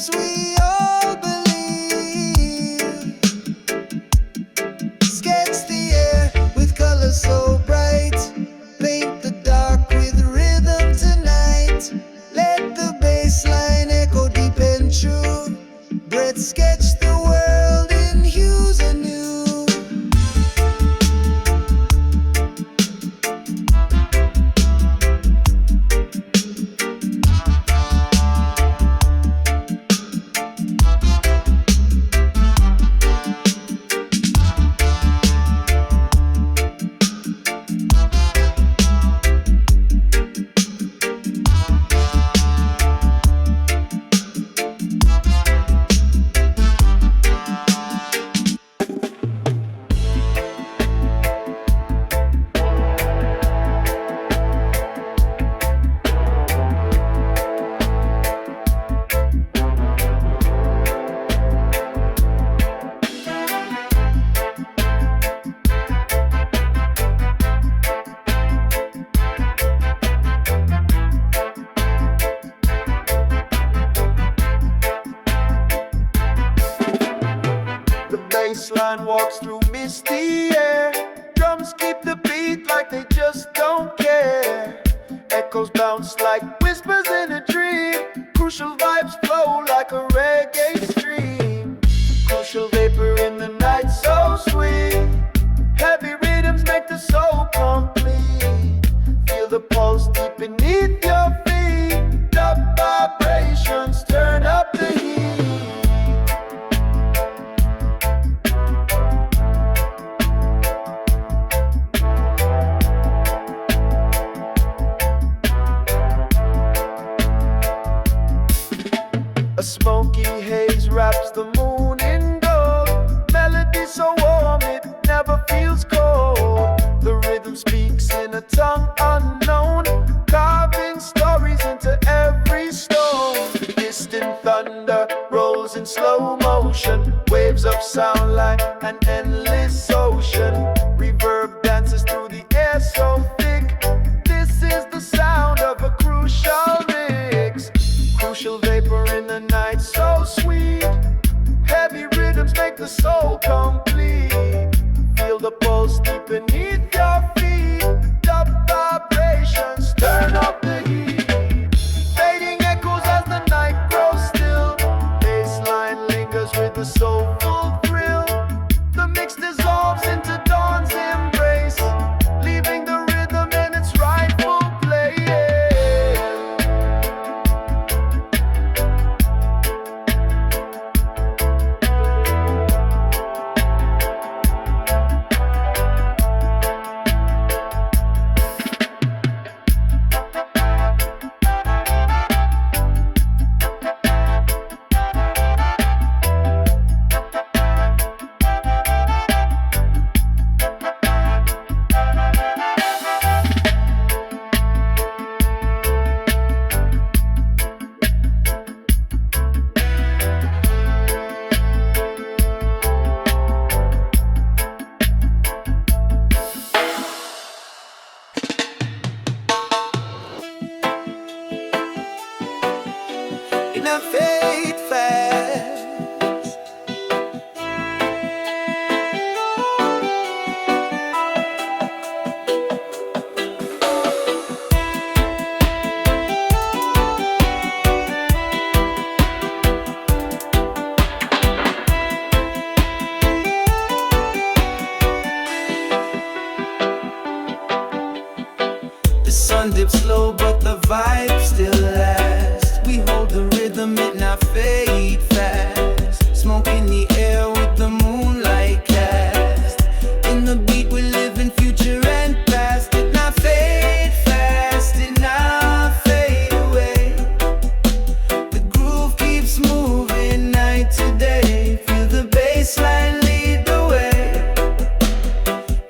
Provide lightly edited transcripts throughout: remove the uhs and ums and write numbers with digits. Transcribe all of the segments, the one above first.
dreams we all believe. Sketch the air with colors so bright. Paint the dark with rhythm tonight. Let the bass line echo deep and true. Breath sketch the world in hues anew. Bassline walks through misty air. Drums keep the beat like they just don't care. Echoes bounce like whispers in a dream. Crucial vibes flow like a reggae stream. Crucial vapor in the night, so sweet. Heavy rhythms make the soul complete. Feel the pulse deep beneath your feet. Dub vibrations turn up the heat. A smoky haze wraps the moon in gold. Melody so warm it never feels cold. The rhythm speaks in a tongue unknown, carving stories into every stone. Distant thunder rolls in slow motion. Waves of sound like an endless ocean. Reverb dances through the air so thick. This is the sound of a crucial mix. Crucial vapor in the night, so sweet. Heavy rhythms make the soul complete. Feel the pulse deep beneath your feet. Dub vibrations turn up the heat. Fading echoes as the night grows still. Bassline lingers with a soulful thrill. The mix dissolves into dawn's embrace, leaving the rhythm in its rightful place. In a fade fast. The sun dips low, but the vibe still lasts. We hold the rhythm, it not fade fast. Smoke in the air with the moonlight cast. In the beat we live in future and past. It not fade fast, it not fade away. The groove keeps moving night to day. Feel the bass line lead the way.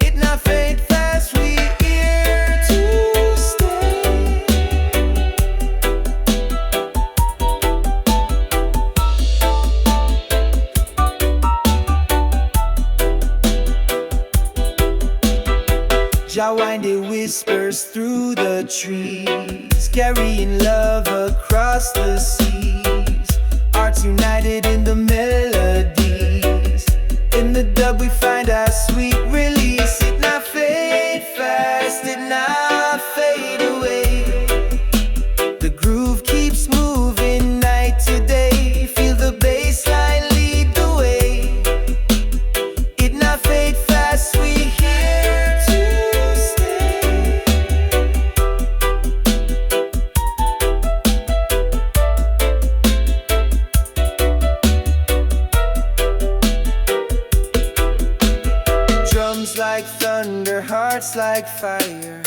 It not fade fast, we here to stay. Jah winding whispers through the trees, carrying love across the seas. Our hearts like fire,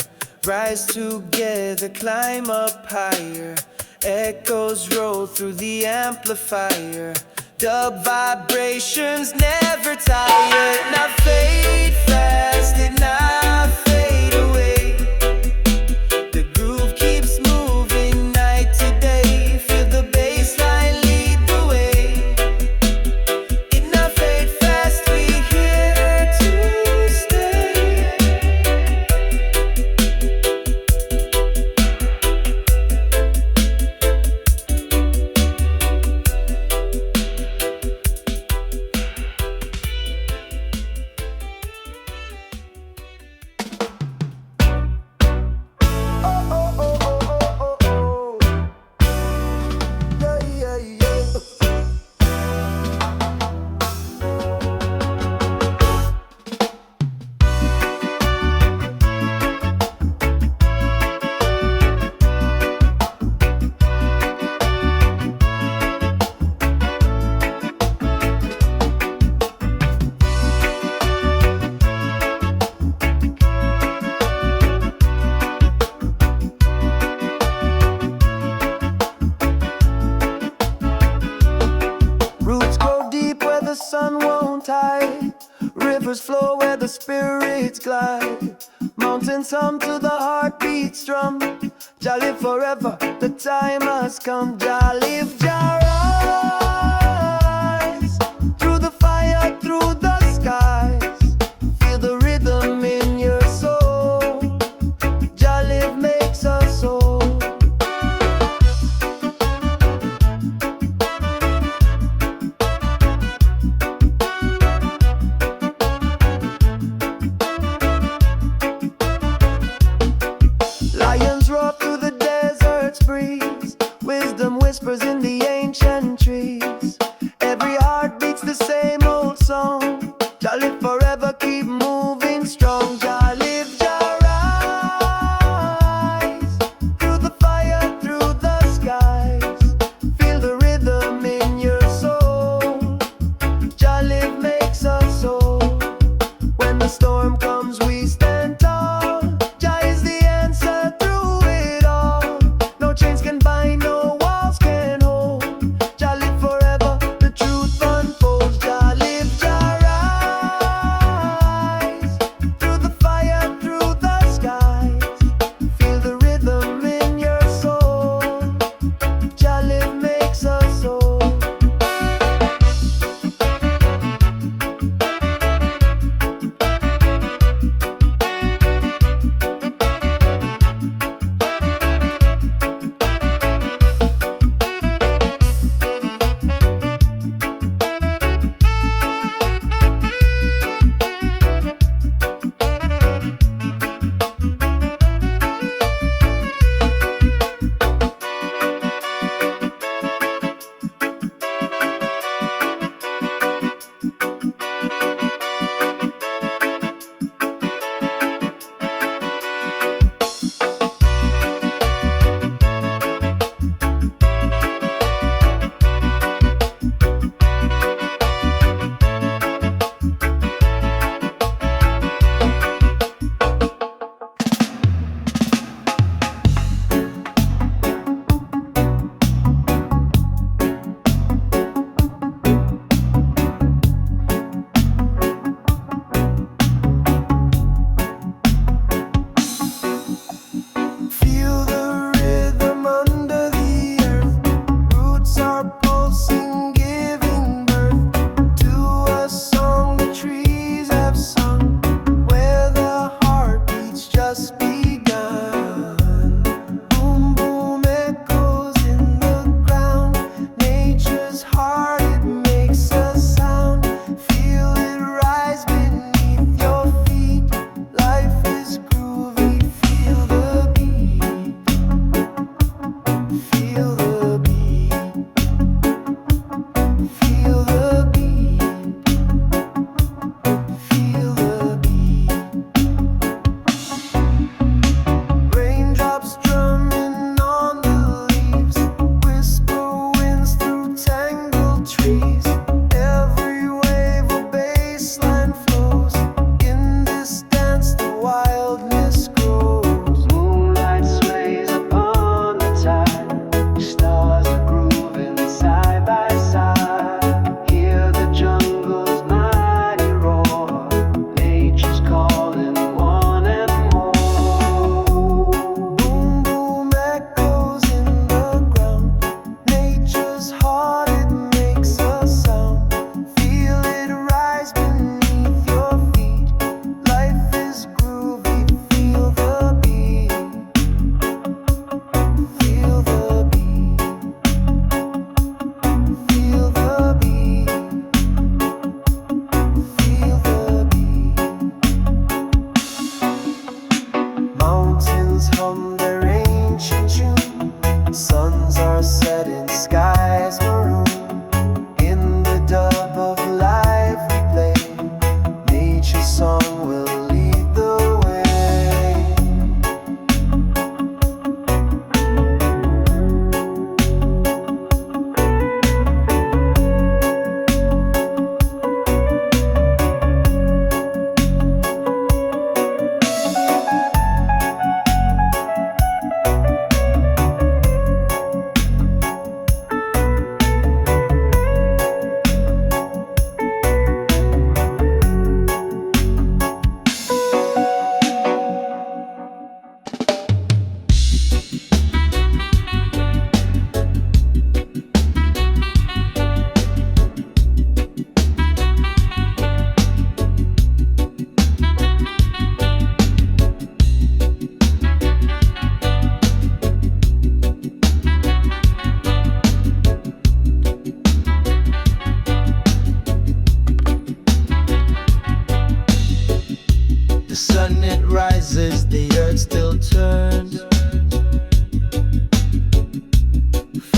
rise together, climb up higher. Echoes roll through the amplifier. Dub vibrations never tire. Not fade fast, it not fade away. The groove keeps moving night to day. Feel the bass line lead the way. It not fade fast, we here to stay. Roots grow deep where the sun won't hide. Rivers flow where the spirits glide. Mountains hum to the heartbeat strum. Jah live forever, the time has come. Jah live, Jah rise. Through the fire, through the skies. Feel the rhythm in your soul. Jah live makes us whole. Lions roar through the desert's breeze. Wisdom whispers in the ancient trees. Every heart beats the same old song. Jah live forever, keep moving strong. Jah live, Jah rise. Through the fire, through the skies. Feel the rhythm in your soul. Jah live makes us whole. When the storm comes, we stand tall. Jah is the answer through it all. No chains can bind, no walls can hold. Jah live forever, the truth unfolds. Jah live, Jah rise.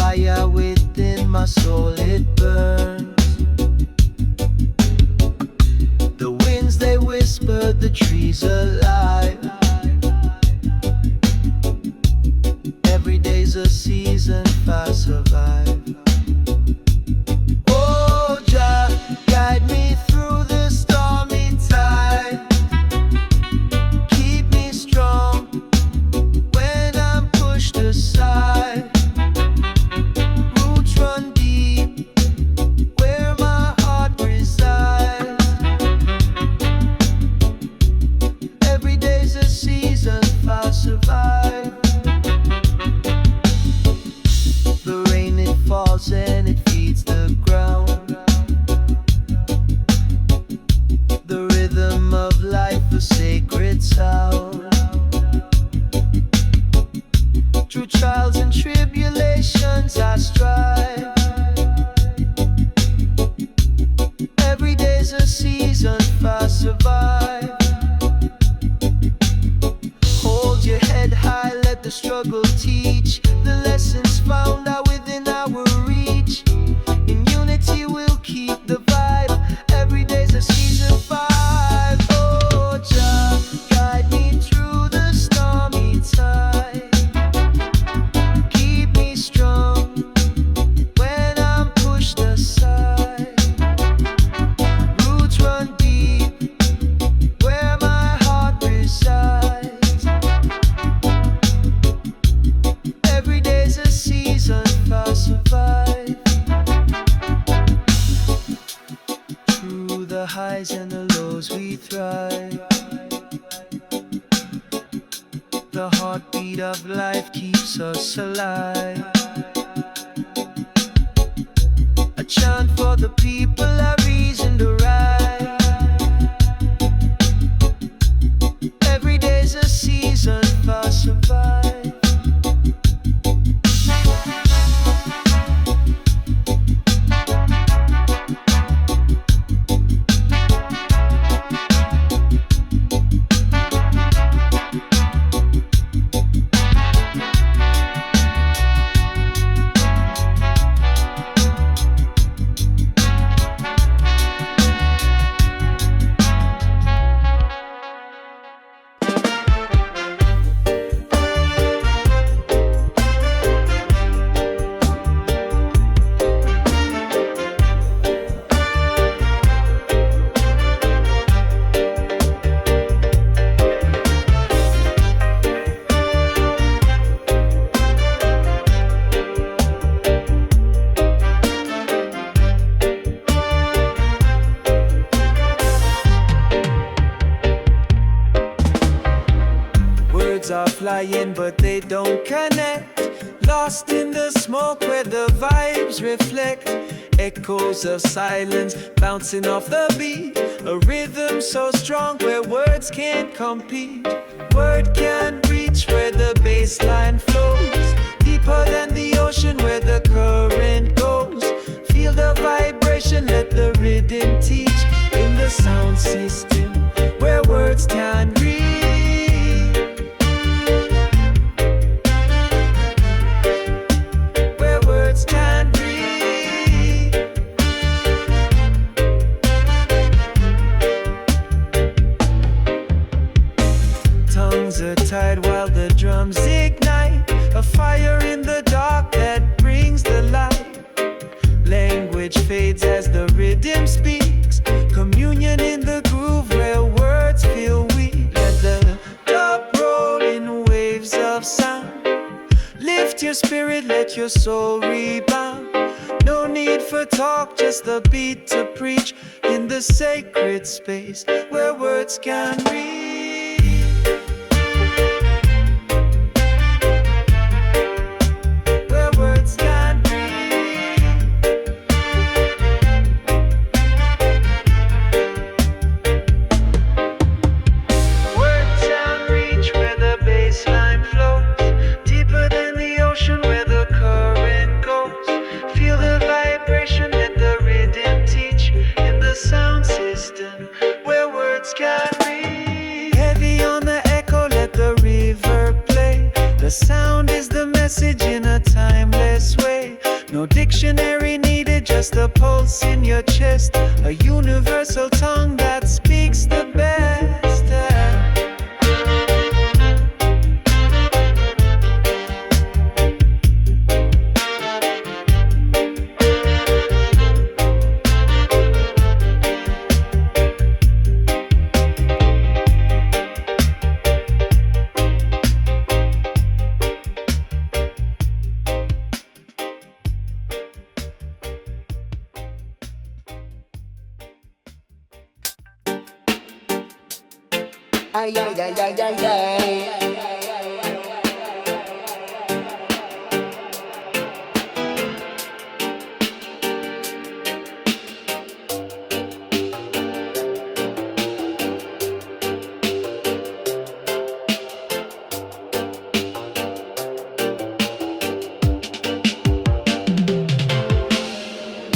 fire within my soul, it burns. The winds they whisper, the trees alive. Every day's a season if I survive. Oh Jah, guide me through the stormy tide. Keep me strong when I'm pushed aside. Roots run deep where my heart resides. Every day's a season if I survive. The rain it falls and it feeds the ground. The rhythm of life, a sacred sound. Through trials and tribulations I strive. Every day's a season if I survive. Hold your head high, let the struggle teach. The lessons found are within our reach. In unity we'll keep the vibe. Every day's a season 5. Oh Jah, guide me through the stormy tide. Keep me strong when I'm pushed aside. Roots run deep where my heart resides. Every day's a season if I survive. Through the highs and the lows we thrive. The heartbeat of life keeps us alive. A chant for the people, a reason to rise. Every day's a season if I survive. Are flying but they don't connect. Lost in the smoke where the vibes reflect. Echoes of silence bouncing off the beat. A rhythm so strong where words can't compete. Word can't reach where the bass line flows. Deeper than the ocean where the current goes. Feel the vibration, let the rhythm teach. In the sound system where words can't reach. Tide while the drums ignite. A fire in the dark that brings the light. Language fades as the rhythm speaks. Communion in the groove where words feel weak. Let the dub roll in waves of sound. Lift your spirit, let your soul rebound. No need for talk, just the beat to preach. In the sacred space where words can reach. Sound system where words can reach. No dictionary needed, just a pulse in your chest, a universal tongue that speaks the best. Ay, ay, ay, ay, ay, ay.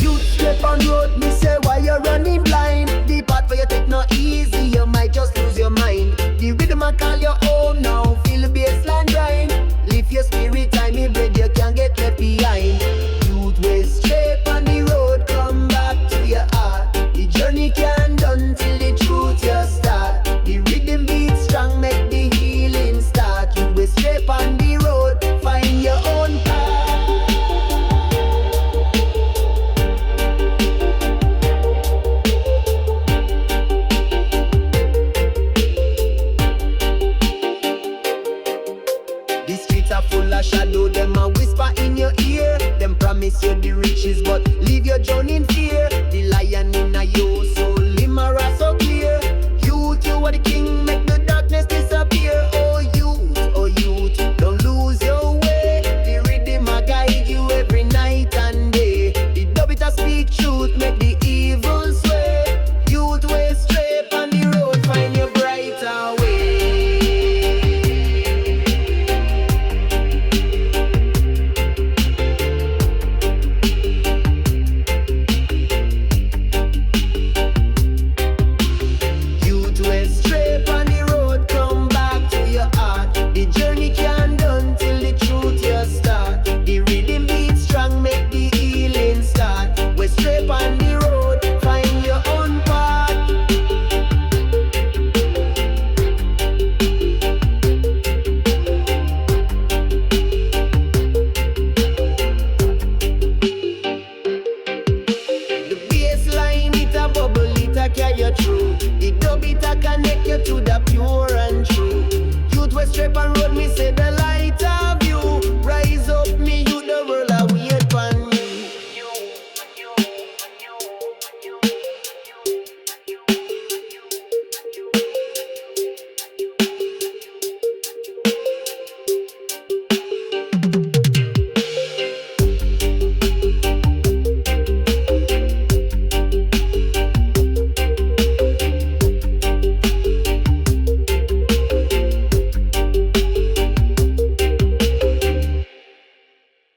Youth step on road, me say why you running blind. The path for you take no easy, you might just lose your mind. The rhythm I call your own now, feel the bassline grind. Lift your spirit, time me bread, you can't get left behind. Youth way straight on the road, come back to your heart. The journey can't done till the truth you start. The rhythm beat strong, make the healing start. Youth way straight on the road, find your own path. The streets are full of shadow, them a whisper in your ear. Them promise you the riches, but leave your journey in fear. The lion in a you, so limera so clear. Youth, you are the king, make the darkness disappear. Oh youth, don't lose your way. The rhythm a guide you every night and day. The dub it a speak truth, make the evil sway. Youth way straight on the road, find your brighter way. Youth way straight on the road, come back to your heart. The journey can't done till the truth you start. The rhythm beat strong, make the healing start. Way straight on the road, find your own path. The bassline it a bubble, it a carry you through. The dub it a connect you to the pure and true. Youth way straight on road, me say